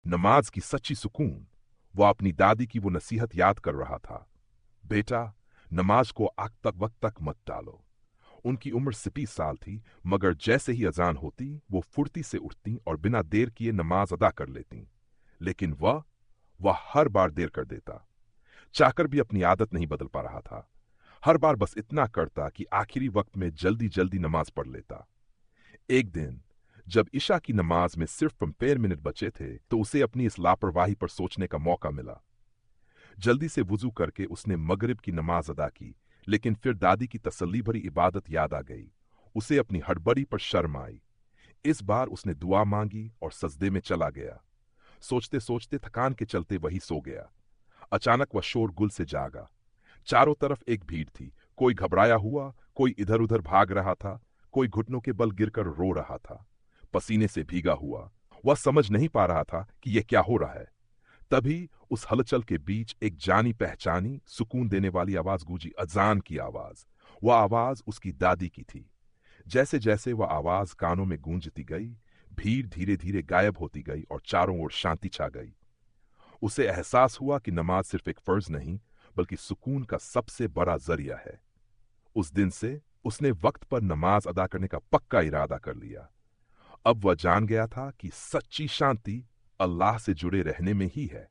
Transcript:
नमाज की सच्ची सुकून। वह अपनी दादी की वो नसीहत याद कर रहा था, बेटा, नमाज को आग तक वक्त तक मत डालो। उनकी उम्र 37 साल थी, मगर जैसे ही अजान होती वो फुर्ती से उठती और बिना देर किए नमाज अदा कर लेती। लेकिन वह हर बार देर कर देता। चाकर भी अपनी आदत नहीं बदल पा रहा था। हर बार बस इतना करता कि आखिरी वक्त में जल्दी जल्दी नमाज पढ़ लेता। एक दिन जब इशा की नमाज में सिर्फ 15 मिनट बचे थे तो उसे अपनी इस लापरवाही पर सोचने का मौका मिला। जल्दी से वुजू करके उसने मगरिब की नमाज अदा की, लेकिन फिर दादी की तसल्ली भरी इबादत याद आ गई। उसे अपनी हड़बड़ी पर शर्म आई। इस बार उसने दुआ मांगी और सजदे में चला गया। सोचते सोचते थकान के चलते वही सो गया। अचानक वह शोरगुल से जागा। चारों तरफ एक भीड़ थी। कोई घबराया हुआ, कोई इधर उधर भाग रहा था, कोई घुटनों के बल गिरकर रो रहा था, पसीने से भीगा हुआ। वह समझ नहीं पा रहा था कि यह क्या हो रहा है। तभी उस हलचल के बीच एक जानी पहचानी सुकून देने वाली आवाज गूंजी, अजान की आवाज। वह आवाज उसकी दादी की थी। जैसे जैसे वह आवाज कानों में गूंजती गई, भीड़ धीरे धीरे गायब होती गई और चारों ओर शांति छा गई। उसे एहसास हुआ कि नमाज सिर्फ एक फर्ज नहीं, बल्कि सुकून का सबसे बड़ा जरिया है। उस दिन से उसने वक्त पर नमाज अदा करने का पक्का इरादा कर लिया। अब वह जान गया था कि सच्ची शांति अल्लाह से जुड़े रहने में ही है।